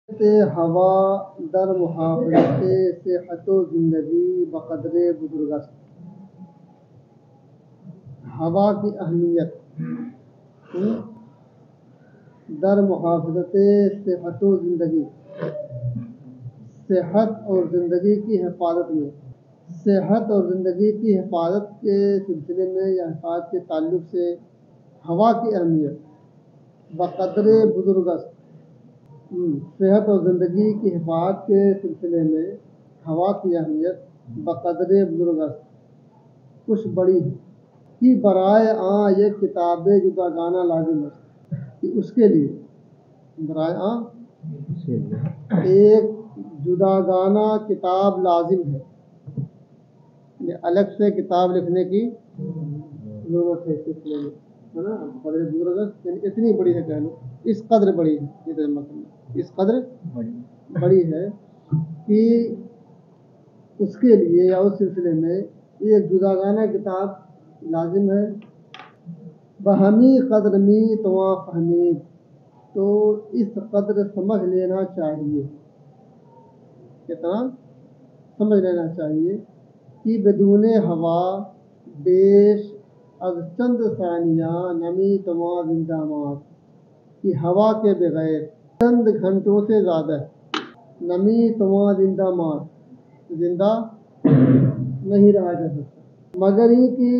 ہوا در محافظت صحت و زندگی بقدر بزرگ است۔ ہوا کی اہمیت در محافظت صحت و زندگی، صحت اور زندگی کی حفاظت میں، صحت اور زندگی کی حفاظت کے سلسلے میں یا حفاظت کے تعلق سے ہوا کی اہمیت بقدر بزرگ است۔ صحت اور زندگی کی حفاظت کے سلسلے میں ہوا کی اہمیت بقدر بزرگ است، کچھ بڑی ہے کہ برائے آں یہ کتاب جداگانہ لازم ہے، کہ اس کے لیے برائے آں ایک جداگانہ کتاب لازم ہے، یعنی الگ سے کتاب لکھنے کی ضرورت ہے، سلسلے میں ہے نا۔ قدر بزرگ است یعنی اتنی بڑی ہے، کہہ لو اس قدر بڑی ہے، یہ ترجمہ کرنا، اس قدر بڑی ہے کہ اس کے لیے یا اس سلسلے میں ایک جداگانہ کتاب لازم ہے۔ بہمی قدر می تواں فہمید، تو اس قدر سمجھ لینا چاہیے، کتنا سمجھ لینا چاہیے کہ بدون ہوا بیش از چند ثانیہ نمی تواں زندہ ماند، کہ ہوا کے بغیر چند گھنٹوں سے زیادہ نمی تواں زندہ ماند، زندہ نہیں رہا جا سکتا، مگر ہی کہ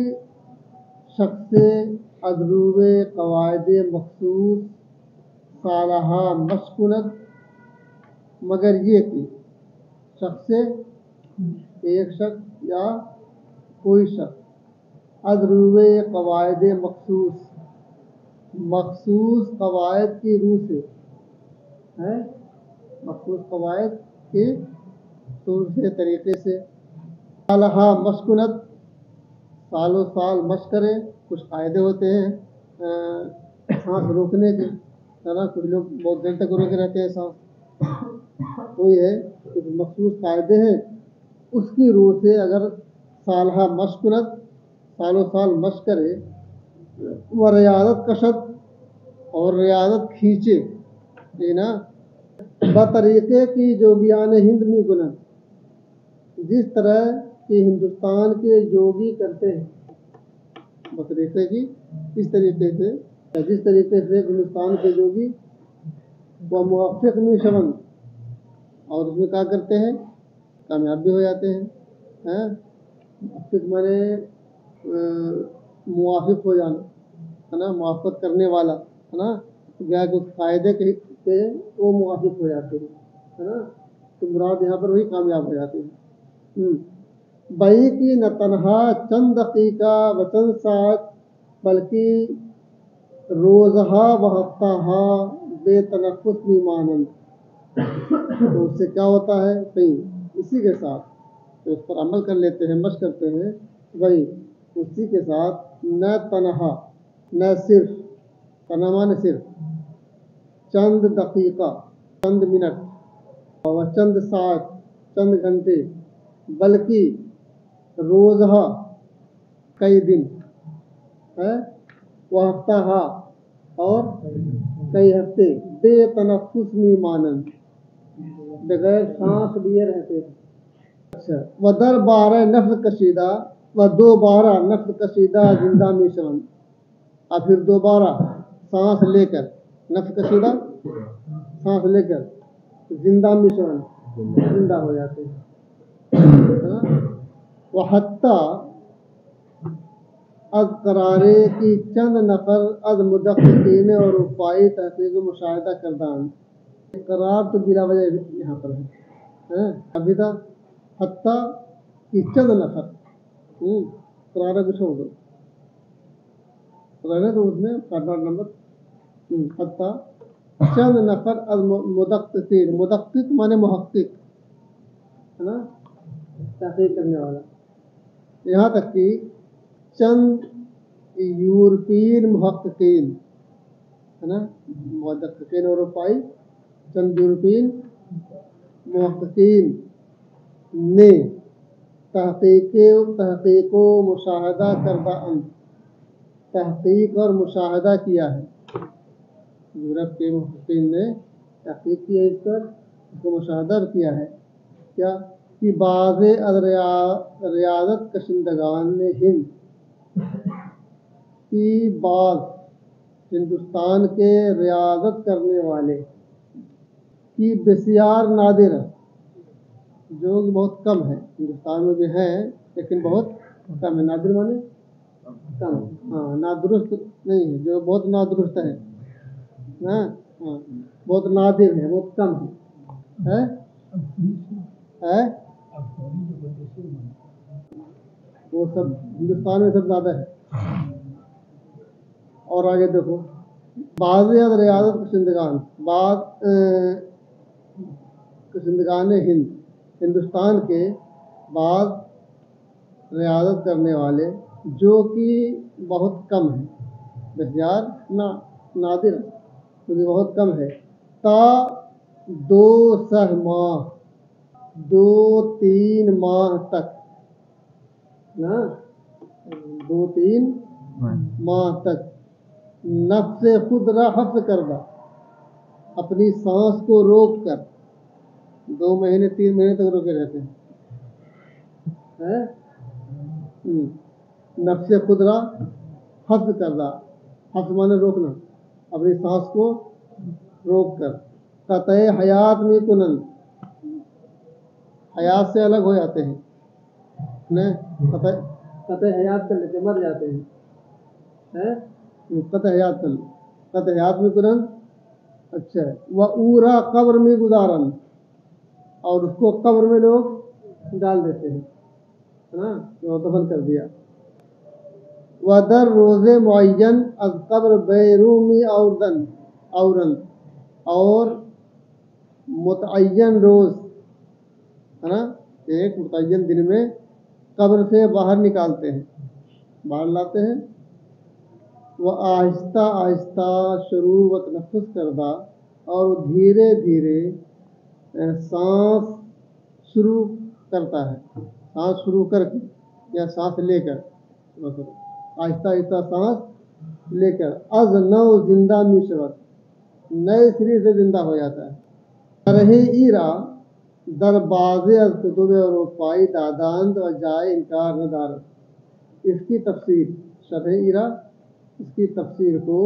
شخص ادروب قواعد مخصوص صالحہ مشکنت، مگر یہ کہ شخص ایک شخص یا کوئی شخص ادروب قواعد مخصوص قواعد کی روح سے ہے، مخصوص قواعد کے دوسرے طریقے سے صالحہ مشکنت، سالوں سال مشق کرے، کچھ قاعدے ہوتے ہیں سانس روکنے کے، ہے نا، کچھ لوگ بہت دیر تک روکے رہتے ہیں سانس، تو یہ ہے کچھ مخصوص قاعدے ہیں، اس کی روح سے اگر صالحہ مشکنت، سالوں سال مشق کرے، وہ ریاضت کشد، اور ریاضت کھینچے، یہ نا بطریقے کی جوگیان ہند میں گنن، جس طرح کہ ہندوستان کے جوگی کرتے ہیں، بطریقے کی اس طریقے سے، جس طریقے سے ہندوستان کے جوگی وہ موفق میں شون، اور اس میں کیا کرتے ہیں، کامیاب بھی ہو جاتے ہیں، موفق مانے موافق ہو جانا، ہے نا، موافقت کرنے والا، ہے نا، گیا کہ اس قاعدے کے وہ موافق ہو جاتے ہیں، ہے نا، تو مراد یہاں پر وہی کامیاب ہو جاتے ہیں۔ بئی کی نہ تنہا چند دقیقہ و چند ساعت، بلکہ روزہا و ہفتہا بے تنفس بھی مانند، تو اس سے کیا ہوتا ہے، کہیں اسی کے ساتھ تو اس پر عمل کر لیتے ہیں، مشق کرتے ہیں، وہی اسی کے ساتھ نہ تنہا، نہ صرف تنہا مانے صرف چند دقیقہ، چند منٹ، اور چند ساعت، چند گھنٹے، بلکہ روزہا کئی دن ہے، وہ ہفتہ اور کئی ہفتے، بے تنفس میں مانند، بغیر سانس لیے رہتے ہیں۔ اچھا، وہ در بارہ نفس کشیدہ و دوبارہ نفس کشیدہ زندہ میں شون، اور پھر دوبارہ سانس لے کر نفس کشیدہ، سانس لے کر زندہ میں شون، زندہ ہو جاتے ہیں۔ وہ حتیٰ از قرارے کی چند نفر از مدققین اور رفائی تحقیق و مشاہدہ کردان، قرار تو بلا وجہ یہاں پر ہے، ابھی تھا حتیٰ کی چند نفر، قرارہ کو چھوڑ دو، قرارہ تو اس میں قرار نمبر حتیٰ چند نفر از مدققین، مدقق مانے محقق، ہے نا، تحقیق کرنے والا، یہاں تک کہ چند یورپین محققین، ہے نا، محققین اور رفائی، چند یورپین محققین نے تحقیق و مشاہدہ کردہ تحقیق اور مشاہدہ کیا ہے، یورپ کے محققین نے تحقیق کی ہے اس پر اس کو مشاہدہ بھی کیا ہے کیا کہ بعض ریاضت کشندگان ہند کی بعض ہندوستان کے ریاضت کرنے والے کی بسیار نادر جو کہ بہت کم ہے، ہندوستان میں بھی ہیں لیکن بہت کم ہے. نادر مانے کم، ہاں نادرست نہیں ہے، جو بہت نادرست ہے، ہاں ہاں بہت نادر ہے، بہت کم ہے. وہ سب ہندوستان میں سب زیادہ ہے. اور آگے دیکھو بعض ریاضت کشندگان، بعض کشندگان ہندوستان کے بعض ریاضت کرنے والے جو کہ بہت کم ہیں، بسیار نادر جو کہ بہت کم ہے، تا 2 ماہ 2-3 ماہ تک نا 2-3 ماہ تک نفس خود را حفظ کردہ، اپنی سانس کو روک کر 2 مہینے 3 مہینے تک روکے رہتے ہیں. نفس خود را حفظ کردہ، حفظ مانے روکنا، اپنی سانس کو روک کر قطع حیات میں کنند، حیات سے الگ ہو جاتے ہیں، قطع حیات کر لیتے مر جاتے ہیں، قطع حیات میں کنند. اچھا وہ اورا قبر میں گزارن، اور اس کو قبر میں لوگ ڈال دیتے ہیں، دفن کر دیا. ودر روز معین از قبر بیرومی اورند، اور متعین روز ہے نا، ایک متعین دن میں قبر سے باہر نکالتے ہیں، باہر لاتے ہیں. وہ آہستہ آہستہ شروع و تنفس کردہ، اور دھیرے دھیرے سانس شروع کرتا ہے، سانس شروع کر کے یا سانس لے کر، آہستہ آہستہ سانس لے کر از نو زندہ میشورت، نئے سرے سے زندہ ہو جاتا ہے. رہی ایرا در بازے از کتب اروپائی داداند و جائے انکار ندارت. اس کی تفسیر شرح ایرا، اس کی تفسیر کو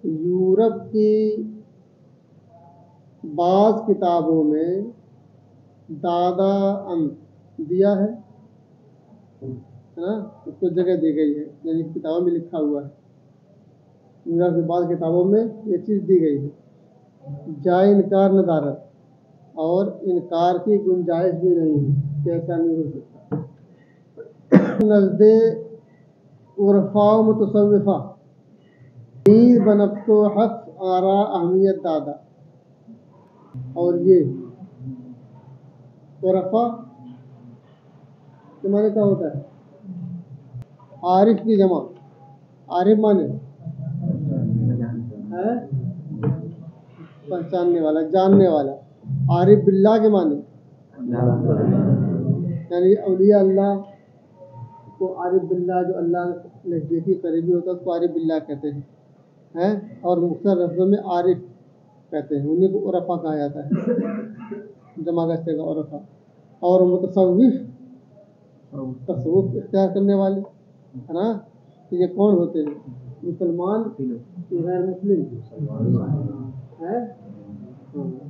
یورپ کی بعض کتابوں میں دادا دیا ہے نا، اس کو جگہ دی گئی ہے، یعنی کتابوں میں لکھا ہوا ہے. یورپ کی بعض کتابوں میں یہ چیز دی گئی ہے. جائے انکار ندارت، اور انکار کی گنجائش بھی نہیں ہے کہ ایسا نہیں ہو سکتا. نزد عرفا و متصوفہ نیز بنفس و حفظ آرا اہمیت دادا. اور یہ عرفا کے معنی کیا ہوتا ہے؟ عارف کی جمع، عارف معنی ہے پہچاننے والا، جاننے والا. عارف باللہ کے معنی یعنی اولیاء اللہ کو عارف باللہ، جو اللہ نزدیکی قریبی ہوتا ہے اس کو عارف باللہ کہتے ہیں، اور مختصر لفظوں میں عارف کہتے ہیں، انہیں کو عرفا کہا جاتا ہے، جمع کرتے گا عرفا. اور متصوف، تصوف اختیار کرنے والے ہے نا، کہ یہ کون ہوتے ہیں؟ مسلمان غیر مسلم ہے.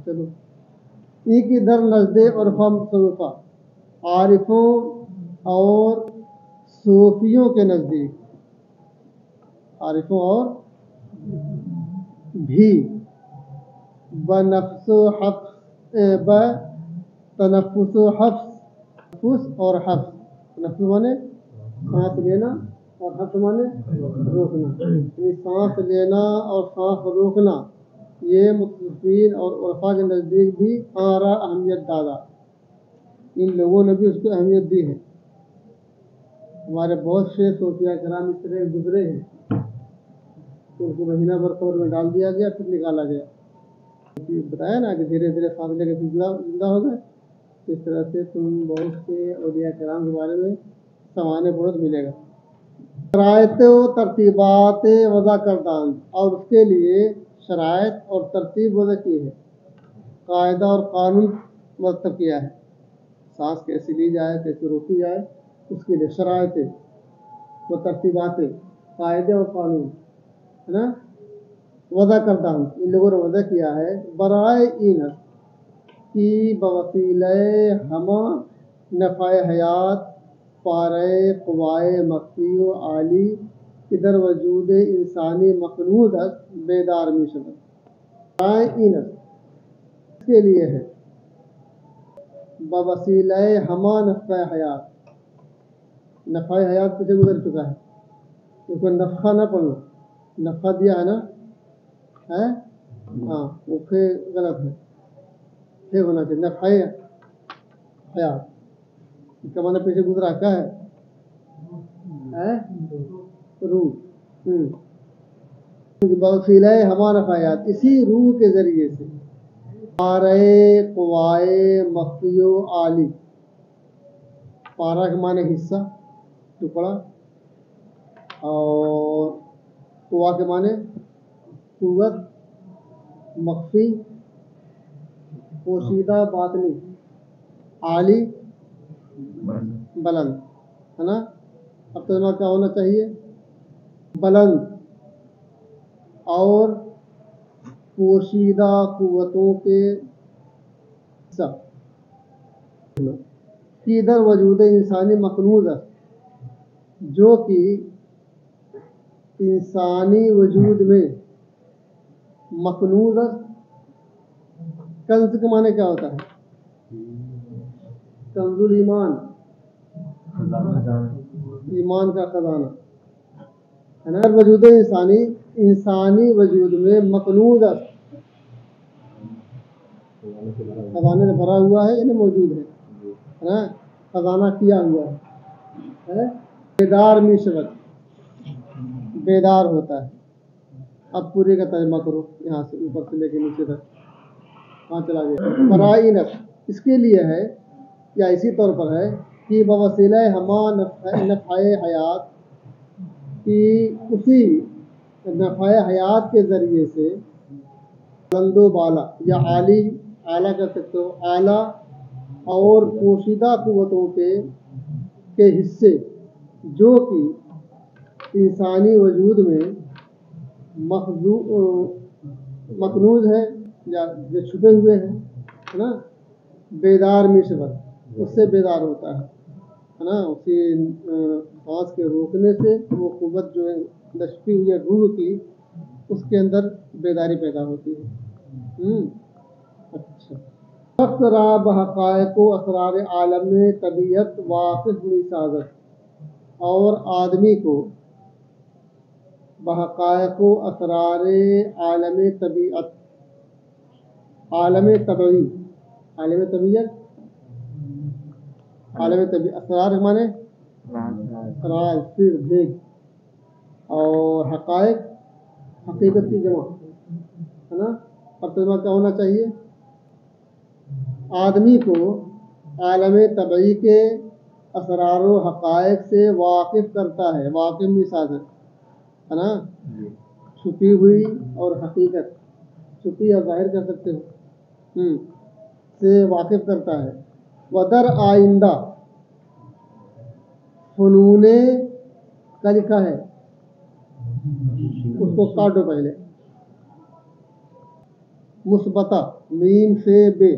چلو ای کی در نزد عرفا متصوفہ، عارفوں اور صوفیوں کے نزدیک، عارفوں اور بھی بنفس و حفظ، تنفس و حفظ، تنفس اور حفظ، تنفس مانے سانس لینا اور حفظ مانے روکنا، یعنی سانس لینا اور سانس روکنا، یہ متصوفین اور عرفا کے نزدیک بھی آرا اہمیت دادا. ان لوگوں نے بھی اس کو اہمیت دی ہے. ہمارے بہت سے صوفیہ کرام اس طرح گزرے ہیں تو ان کو مہینہ بھر قبر میں ڈال دیا گیا، پھر نکالا گیا. بتایا نا کہ دھیرے دھیرے سانس لے کے زندہ ہو گئے. اس طرح سے تم بہت سے اولیاء کرام کے بارے میں سمانے بہت ملے گا. شرائط و ترتیبات وضع کردہ، اور اس کے لیے شرائط اور ترتیب وضع کی ہے. قاعدہ اور قانون مرتب کیا ہے. سانس کیسے لی جائے، کیسے روکی جائے، اس کے لیے شرائطیں و ترتیباتیں، قاعدے اور قانون ہے نا وضع کردہ ہوں. ان لوگوں نے وضع کیا ہے برائے اینس کی بوسیلہ ہمہ نفع حیات پارے قوائے مخفی و عالی کہ در وجود انسانی مقنود است بیدار می شود. برائے اینس اس کے لیے ہے بوسیلہ ہمہ نفع حیات. نفع حیات پیچھے گزر چکا ہے، اس کو نفع نہ پڑھنا، نفع دیا ہے نا ہے ہاں وہ غلط ہے، پھر ہونا چاہیے نفع حیات. اس کا معنی پیچھے گزرا کیا ہے روح. بوسیلہ ہمہ نفع حیات اسی روح کے ذریعے سے پارے قوائے مخفی و عالی. پارا کے معنی حصہ ٹکڑا، اور قوا کے معنی قوت، مخفی پوشیدہ باطنی، عالی بلند ہے نا. اب ترجمہ کیا ہونا چاہیے؟ بلند اور پوشیدہ قوتوں کے حصہ کی در وجود انسانی مقنوز ہے، جو کہ انسانی وجود میں مقنوز ہے. کنز کے معنی کیا ہوتا ہے؟ کنز الایمان، ایمان کا خزانہ ہے نا. وجود انسانی وجود میں مقنوز ہے، خزانے سے بھرا ہوا ہے یعنی موجود ہے نا، خزانہ کیا ہوا ہے. بیدار می شود، بیدار ہوتا ہے. اب پورے کا ترجمہ کرو یہاں سے اوپر سے لے کے نیچے تک. کہاں چلا گیا؟ برائے نفع اس کے لیے ہے یا اسی طور پر ہے کہ بوسیلہ ہمہ نفع حیات کی اسی نفع حیات کے ذریعے سے بلند و بالا یا عالی، اعلیٰ کر سکتے ہو، اعلیٰ اور پوشیدہ قوتوں کے حصے جو کہ انسانی وجود میں مقنوز ہے یا جو چھپے ہوئے ہیں نا. بیدار می شود اس سے بیدار ہوتا ہے نا. اسی سانس کے روکنے سے وہ قوت جو ہے چھپی ہوئی ہے روح کی، اس کے اندر بیداری پیدا ہوتی ہے. اچھا، وقت را بحقائق و اسرار عالم طبیعت واقف می سازد. اور آدمی کو بحقائق و اسرار عالم طبیعت، عالم طبعی، عالم طبیعت، عالم طبیعت اسرار مانے راز، سر، بھیگ، اور حقائق حقیقت کی جمع ہے نا. اب ترجمہ کیا ہونا چاہیے؟ آدمی کو عالم طبعی کے اسرار و حقائق سے واقف کرتا ہے. واقف می سازد ہے نا، چھپی ہوئی اور حقیقت، چھپی اور ظاہر کر سکتے ہو، سے واقف کرتا ہے. ودر آئندہ فنون کا لکھا ہے، اس کو کاٹو پہلے. مثبتہ میم سے بے،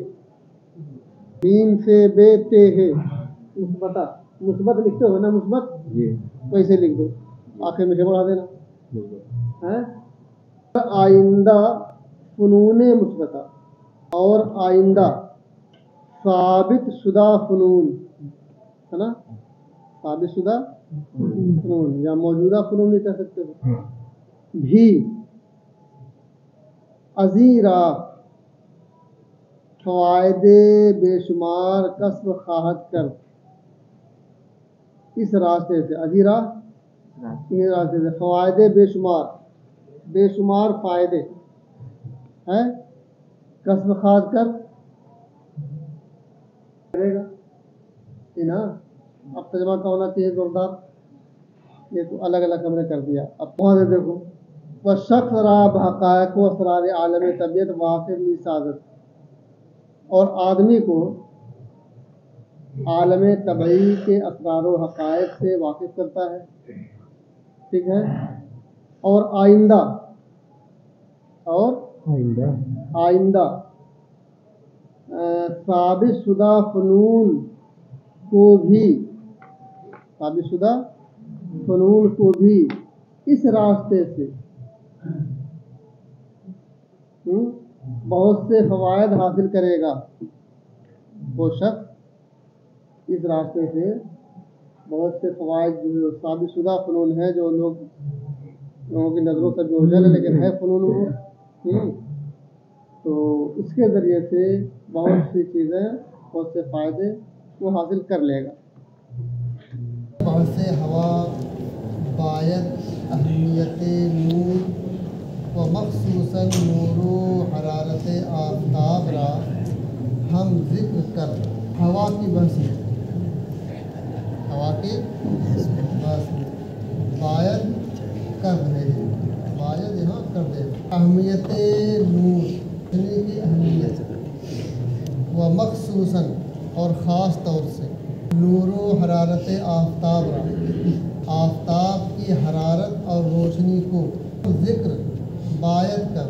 میم سے بے تے ہے مثبتہ. مثبت لکھتے ہو نا، مثبت ویسے لکھ دو، آخر میں سے بڑھا دینا. آئندہ فنون مثبتہ، اور آئندہ ثابت شدہ فنون ہے نا، ثابت شدہ فنون یا موجودہ فنون نہیں کہہ سکتے ہو بھی ازیرا فوائد بے شمار کسب خواہد کر. اس راستے سے ازیرا، اس راستے سے فوائد بے شمار، بے شمار فائدے ہیں کسب خواہد کر کرے گا نا. اب ترجمہ کا ہونا چاہیے زوردار. یہ تو الگ الگ ہم نے کر دیا. اب وہاں سے دیکھو، وہ شخص را بحقائق و اسرار عالم طبیعت واقف می سازد. اور آدمی کو عالم طبعی کے اسرار و حقائق سے واقف کرتا ہے، ٹھیک ہے، اور آئندہ ثابت شدہ فنون کو بھی اس راستے سے بہت سے فوائد حاصل کرے گا۔ وہ شخص اس راستے سے بہت سے فوائد، جو ثابت شدہ فنون ہے، جو لوگوں کی نظروں سے جو ہے لیکن ہے فنون وہ، تو اس کے ذریعے سے بہت سی چیزیں، بہت سے فائدے وہ حاصل کر لے گا۔ بہت سے ہوا باید اہمیت نور و مخصوصاً نور و حرارت آفتاب را ہم ذکر کر ہوا کی بحث باید کر دے، باید یہاں کر دے، اہمیت نور کی اہمیت و مخصوصاً اور خاص طور سے نور و حرارت آفتاب را، آفتاب کی حرارت اور روشنی کو ذکر باید کر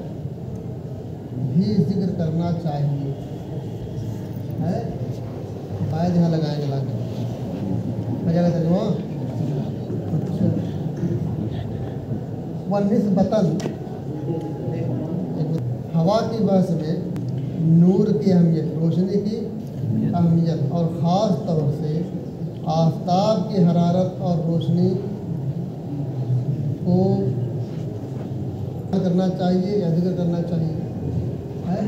بھی ذکر کرنا چاہیے ہے۔ باید یہاں لگائیں گے لا کے ترجمہ ونسبتاً ہوا کی بحث میں نور کی اہمیت، روشنی کی اہمیت اور خاص طور سے آفتاب کی حرارت اور روشنی کو کرنا چاہیے یا ذکر کرنا چاہیے ہے۔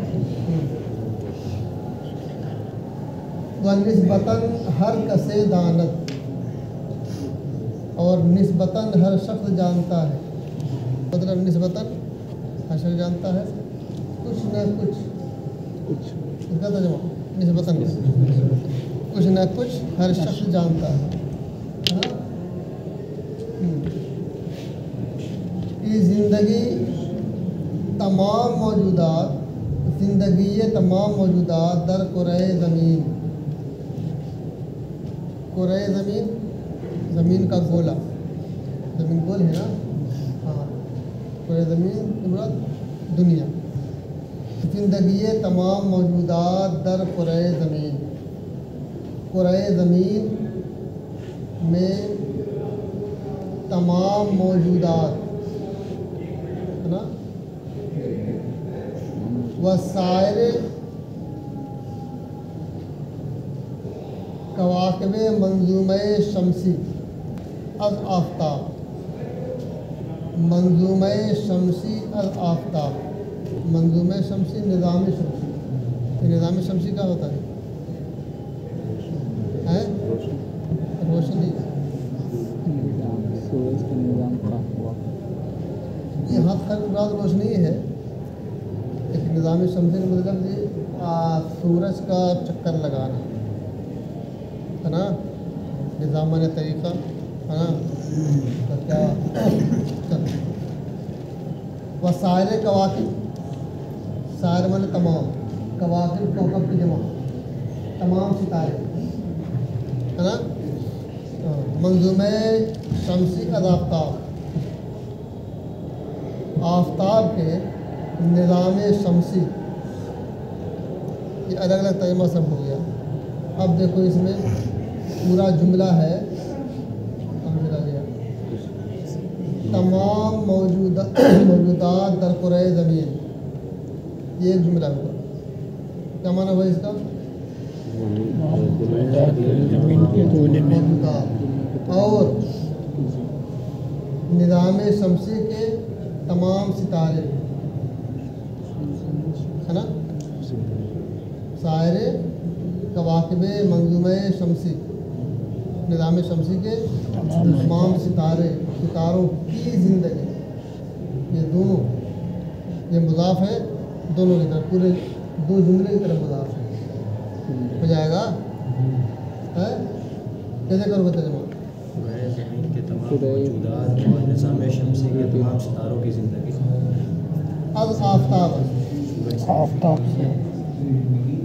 ونسبتاً ہر کسے دانت، اور نسبتاً ہر شخص جانتا ہے، مطلب نسبتاً ہر شخص جانتا ہے کچھ نہ کچھ، اس کا ترجمہ نسبتاً کچھ نہ کچھ ہر شخص جانتا ہے کہ زندگی تمام موجودات در کرۂ زمین، کرۂ زمین، زمین کا گولا، زمین گول ہے نا، ہاں، کرۂ زمین کی مراد دنیا، زندگی تمام موجودات در کرۂ زمین، کرۂ زمین میں تمام موجودات ہے نا، وسائر کواکب منظومہ شمسی از آفتاب، منظومہ شمسی از آفتاب، منظومہ شمسی نظام شمسی، نظام شمسی کیا ہوتا ہے؟ روشنی، سورج کا نظام کا ہوا، یہاں تک مراد روشنی ہے، ایک نظام شمسی کا مطلب یہ سورج کا چکر لگانا ہے نا، نظام طریقہ ہے نا، تو کیا وسائر کواکب، سائر مانے تمام، کواکب کوکب کی جمع، تمام ستارے ہے نا، منظومہ شمسی از آفتاب، آفتاب کے نظام شمسی، یہ الگ الگ ترجمہ سب ہو گیا۔ اب دیکھو اس میں پورا جملہ ہے، تمام موجودات در کرۂ زمین، یہ ایک جملہ ہوا، کیا معنی ہوا اس کا؟ موجودات اور نظام شمسی کے تمام ستارے ہے نا، سائر کواکب منظومہ شمسی، نظام شمسی کے تمام ستاروں کی زندگی، یہ دونوں، یہ مضاف ہے دونوں کی طرف، پورے دو جملے کی طرف مضاف ہے، ہو جائے گا کیسے کرو ترجمہ؟ زمین کے تمام موجودات اور نظام شمسی کے تمام ستاروں کی زندگی، از آفتاب، آفتاب سے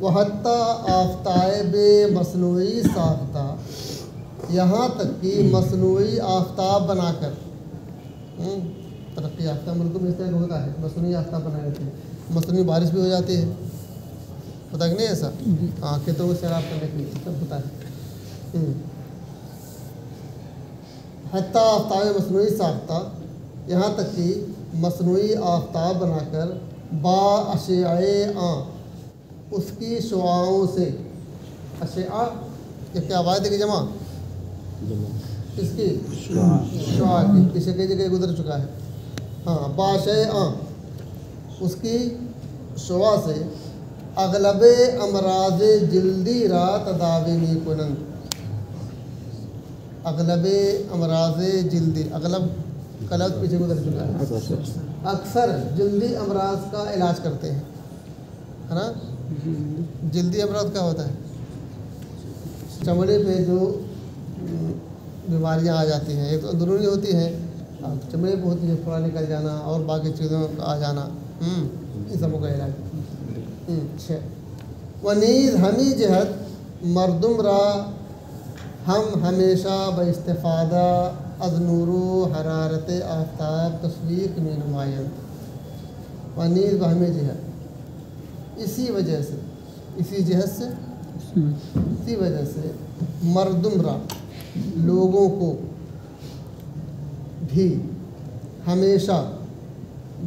و حتیٰ آفتاب مصنوعی ساختہ، یہاں تک کہ مصنوعی آفتاب بنا کر، ترقی یافتہ ملکوں میں اس طرح ہوتا ہے، مصنوعی آفتاب بنا لیتے ہیں، مصنوعی بارش بھی ہو جاتی ہے، پتہ کہ نہیں ایسا؟ ہاں، کھیتوں کو سیراب کرنے کے لیے سب ہوتا ہے۔ حتیٰ آفتاب مصنوعی ساختہ، یہاں تک کہ مصنوعی آفتاب بنا کر با اشعۂ اس کی شعاعوں سے، اشعہ یہ کیا واحد کی جمع، اس کی شعاع کی، پیچھے کئی جگہ گزر چکا ہے، ہاں، با اشعۂ اس کی شعاع سے اغلب امراض جلدی را تداوی می کنند، اغلب امراض جلدی، اغلب کا لفظ پیچھے گزر چکا ہے، اکثر جلدی امراض کا علاج کرتے ہیں، ہے نا؟ جلدی امراض کیا ہوتا ہے؟ چمڑے پہ جو بیماریاں آ جاتی ہیں، ایک تو اندرونی ہوتی ہیں، چمڑے پہ ہوتی ہے، پھوڑا نکل جانا اور باقی چیزوں کا آ جانا، ان سبوں کا علاج۔ و نیز ہمی جہت مردم را ہم ہمیشہ باستفادہ از نور و حرارت آفتاب تشویق میں نمایاں، و نیز و ہمی جہت، اسی وجہ سے، اسی جہت سے، اسی وجہ سے مردم را لوگوں کو بھی ہمیشہ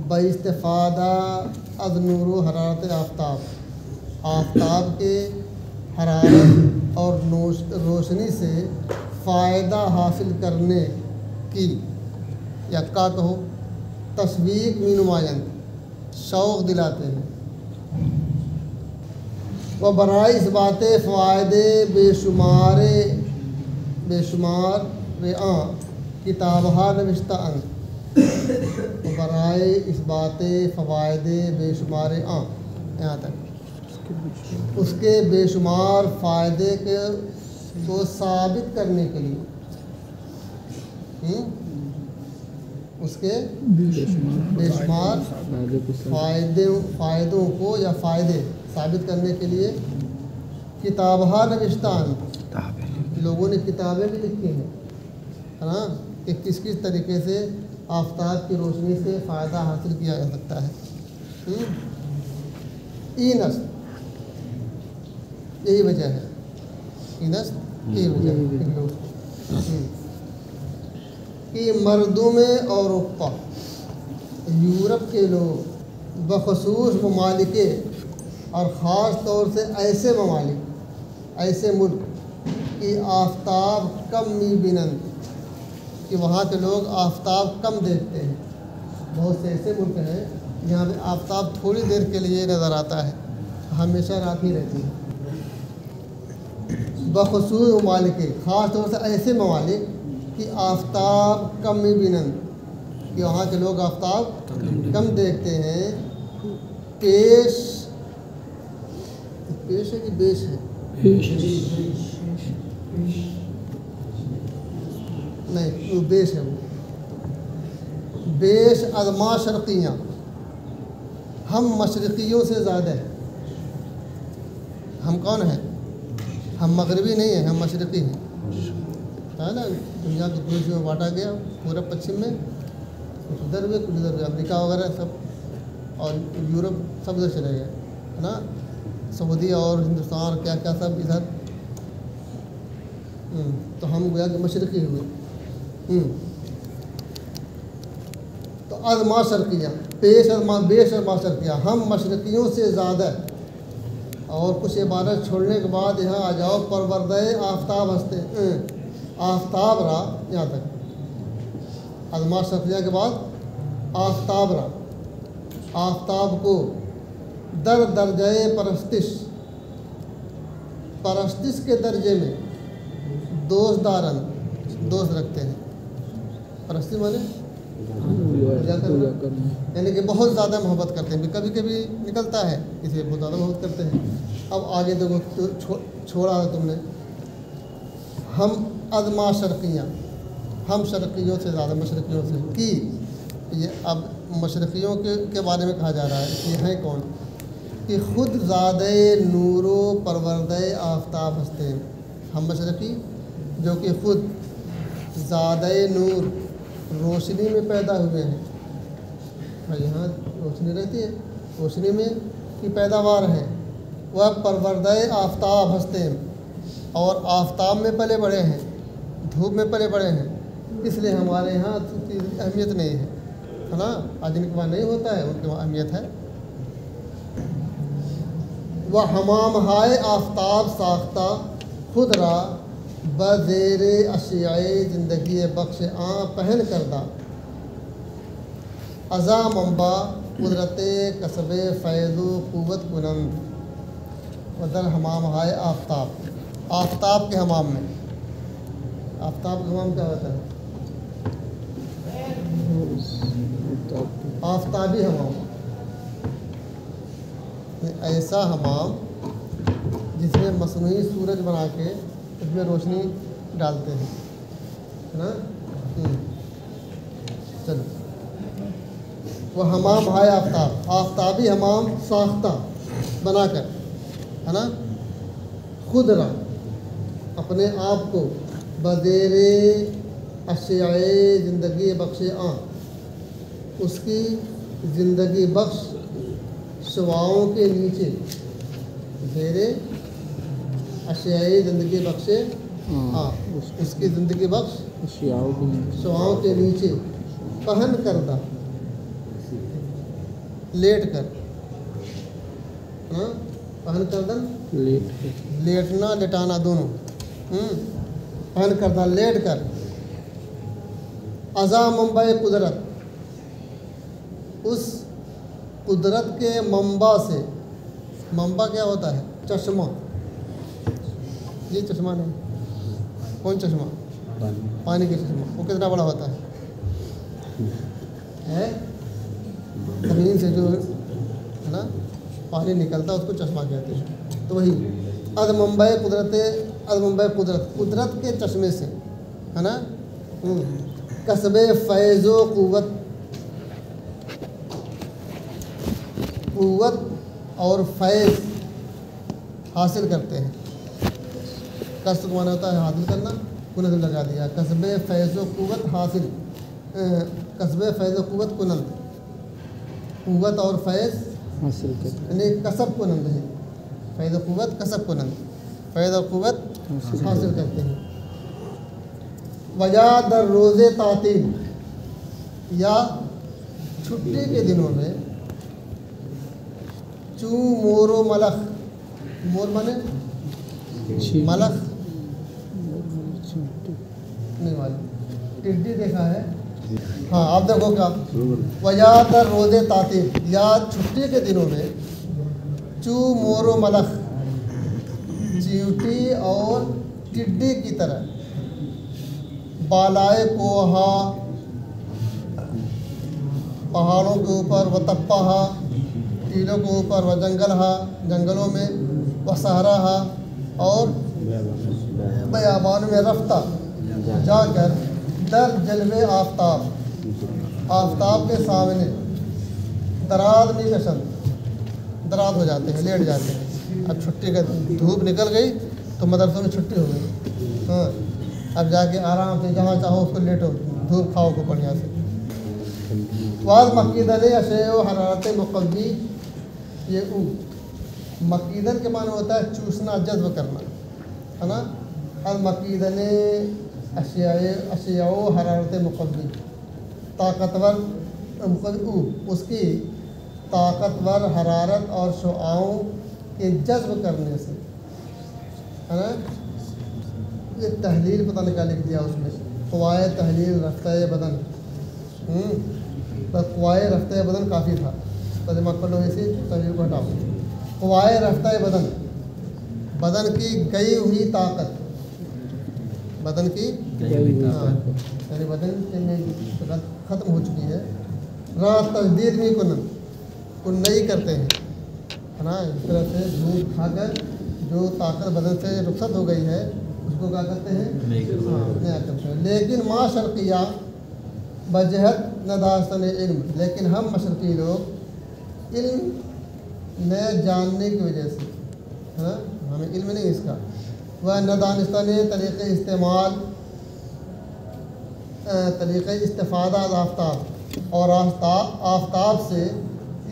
باستفادہ از نور و حرارت آفتاب کے حرارت اور روشنی سے فائدہ حاصل کرنے کی، یا کا کہو تشویق میں نمایاں شوق دلاتے ہیں، وہ برائے اس بات فوائد بے شمار کتابہ نوشتہ برائے اس بات فوائد بے شمار یہاں تک اس کے بے شمار فائدے کو ثابت کرنے کے لیے، اس کے بے شمار فائدوں کو یا فائدے ثابت کرنے کے لیے کتابہ نوشتان، لوگوں نے کتابیں بھی لکھی ہیں، ہے نا، کہ کس طریقے سے آفتاب کی روشنی سے فائدہ حاصل کیا جا سکتا ہے۔ اینس یہی وجہ ہے، اینس یہی وجہ ہے کہ مردم اوروپا، یورپ کے لوگ بخصوص ممالک اور خاص طور سے ایسے ممالک، ایسے ملک کہ آفتاب کم می بینند، کہ وہاں کے لوگ آفتاب کم دیکھتے ہیں، بہت سے ایسے ملک ہیں جہاں پہ آفتاب تھوڑی دیر کے لیے نظر آتا ہے، ہمیشہ رات ہی رہتی ہے۔ بخصوص ممالک، خاص طور سے ایسے ممالک کہ آفتاب کم می بینند، کہ وہاں کے لوگ آفتاب کم دیکھتے ہیں، پیش ہے کہ بیش ہے؟ نہیں، وہ بیش ہے، وہ بیش ازما شرقیاں، ہم مشرقیوں سے زیادہ ہیں۔ ہم کون ہیں؟ ہم مغربی نہیں ہیں، ہم مشرقی ہیں، ہے نا؟ دنیا کے پورے میں بانٹا گیا، پورا پچھم میں کچھ ادھر ہوئے، کچھ ادھر ہوئے، امریکہ وغیرہ سب، اور یورپ سب ادھر چلے گئے، ہے نا؟ سعودیہ اور ہندوستان کیا کیا سب ادھر، تو ہم گویا کہ مشرقی ہوئے۔ تو ازما شرقیہ، بیش ازما شرقیہ، ہم مشرقیوں سے زیادہ، اور کچھ عبارت چھوڑنے کے بعد یہاں آ جاؤ، پروردہ آفتاب ہنستے، آفتاب را، یہاں تک ازما شرقیہ کے بعد آفتاب را، آفتاب کو در درجۂ پرستش کے درجے میں دوست دارن، دوست رکھتے ہیں۔ پرستی مانے یعنی کہ بہت زیادہ محبت کرتے ہیں، کبھی کبھی نکلتا ہے اس لیے بہت زیادہ محبت کرتے ہیں۔ اب آگے دیکھو، چھوڑا ہے تم نے، ہم ازما شرقیاں، ہم شرقیوں سے زیادہ، مشرقیوں سے کی، یہ اب مشرقیوں کے بارے میں کہا جا رہا ہے، یہ ہیں کون؟ کہ خود زادہ نور و پروردہ آفتاب ہستے ہیں. ہم مشرقی جو کہ خود زادہ نور روشنی میں پیدا ہوئے ہیں. یہاں روشنی رہتی ہے، روشنی میں کی پیداوار ہے. وہ پروردہ آفتاب ہستے ہیں اور آفتاب میں پلے بڑے ہیں، دھوپ میں پلے بڑے ہیں. اس لیے ہمارے یہاں کی اہمیت نہیں ہے نا. آج جن کے وہاں نہیں ہوتا ہے ان کے وہاں اہمیت ہے. وہ حمام ہائے آفتاب ساختہ خود را بزیر اشیاء زندگی بخش آں پہن کردہ ازا منبع قدرت کسب فیض و قوت کنند. بدل حمام ہائے آفتاب، آفتاب کے حمام میں. آفتاب کا حمام کیا ہوتا ہے؟ آفتابی حمام، ایسا حمام جس میں مصنوعی سورج بنا کے اس میں روشنی ڈالتے ہیں نا. چلو، وہ حمام ہائے آفتاب، آفتابی حمام ساختہ بنا کر ہے نا، خود را اپنے آپ کو بزیر اشیاء زندگی بخش آں اس کی زندگی بخش شعاؤں کے نیچے، زیر اشیاء زندگی بخش آں اس کی زندگی بخش شعاؤں کے نیچے پہن کردہ لیٹ کر. پہن کردہ لیٹنا لٹانا دونوں، پہن کردہ لیٹ کر ازا منبع قدرت، اس قدرت کے منبع سے. منبع کیا ہوتا ہے؟ چشمہ. یہ چشمہ نہیں، کون چشمہ؟ پانی کا چشمہ. وہ کتنا بڑا ہوتا ہے؟ زمین سے جو ہے نا پانی نکلتا ہے اس کو چشمہ کہتے ہیں. تو وہی از منبع قدرت، از منبع قدرت، قدرت کے چشمے سے ہے نا کسب فیض و قوت، قوت اور فیض حاصل کرتے ہیں. کسب کا معنی ہوتا ہے حاصل کرنا، کنند لگا دیا. کسب فیض و قوت حاصل، کسب فیض و قوت کنند، قوت اور فیض حاصل کرتے ہیں. یعنی کسب کنند ہے، فیض و قوت کسب کنند، فیض و قوت حاصل کرتے ہیں. وجا در روز تعطیل، یا چھٹی کے دنوں میں چوں مور و ملخ، مور مانے ملخ نہیں معلوم، ٹڈی دیکھا ہے؟ ہاں آپ دیکھو کیا. وجا در روز تعطیل، یا چھٹی کے دنوں میں چوں مور و ملخ، چیونٹی اور ٹڈی کی طرح بالائے کوہا، پہاڑوں کے اوپر، و تپہا ٹیلوں کے اوپر، و جنگلہا جنگلوں میں، و صحراہا اور بیابان میں رفتہ جا کر در جلوے آفتاب، آفتاب کے سامنے دراز نہیں کشن، دراز ہو جاتے ہیں، لیٹ جاتے ہیں. اب چھٹی کا دھوپ نکل گئی تو مدرسوں میں چھٹی ہو گئی. ہاں اب جا کے آرام سے جہاں چاہو اس کو لیٹو، دھوپ کھاؤ کو بڑھیا سے. واز مقیدن اشیاء و حرارت مقوی، یہ مقیدن کے معنی ہوتا ہے چوسنا، جذب کرنا ہے نا. المقیدن اشیاء و حرارت مقوی، طاقتور اس کی طاقتور حرارت اور شعاؤں کے جذب کرنے سے ہے نا. یہ تحلیل پتہ نہیں کیا لکھ دیا اس میں، قوائے تحلیل رفتہ بدن. بس قوائے رفتہ بدن کافی تھا، ترجمہ کر لو اسی تحلیل کو ہٹاؤ. قوائے رفتہ بدن، بدن کی گئی ہوئی طاقت، بدن کی یعنی بدن میں ختم ہو چکی ہے. راہ تجدید میں کن نئی کرتے ہیں ہے نا. اس طرح سے دودھ کھا کر جو طاقت بدن سے رخصت ہو گئی ہے اس کو کیا کرتے ہیں؟ نیا کرتے ہیں. لیکن ما شرقیہ بجہت نداستن علم، لیکن ہم مشرقی لوگ علم نئے جاننے کی وجہ سے، ہے نا، ہمیں علم نہیں اس کا، وہ نہ دانستہ نے طریقۂ استفادہ از آفتاب، اور آفتاب سے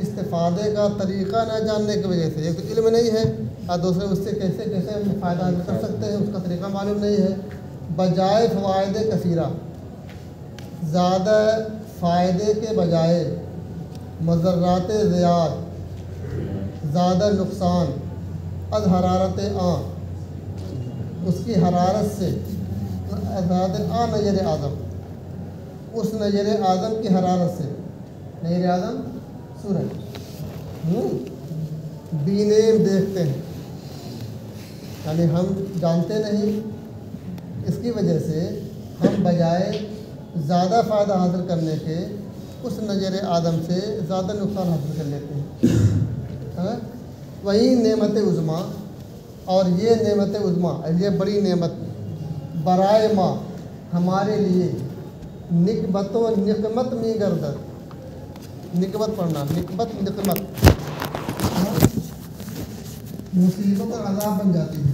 استفادے کا طریقہ نہ جاننے کی وجہ سے، ایک تو علم نہیں ہے اور دوسرے اس سے کیسے ہم فائدہ حاصل کر سکتے ہیں اس کا طریقہ معلوم نہیں ہے، بجائے فوائد کثیرہ، زیادہ فائدے کے بجائے مضرات زیاد، زیادہ نقصان، از حرارت اس کی حرارت سے، حرارت نظر اعظم، اس نظر اعظم کی حرارت سے، نظر اعظم سورج، بینیم دیکھتے ہیں، یعنی ہم جانتے نہیں، اس کی وجہ سے ہم بجائے زیادہ فائدہ حاصل کرنے کے اس نظر آدم سے زیادہ نقصان حاصل کر لیتے ہیں۔ وہی نعمت عظمیٰ، اور یہ نعمت عظمیٰ، یہ بڑی نعمت برائے ما ہمارے لیے، نکبت و نقمت میں گردد، نکبت پڑھنا، نکبت نقمت، مصیبت اور عذاب بن جاتی ہے۔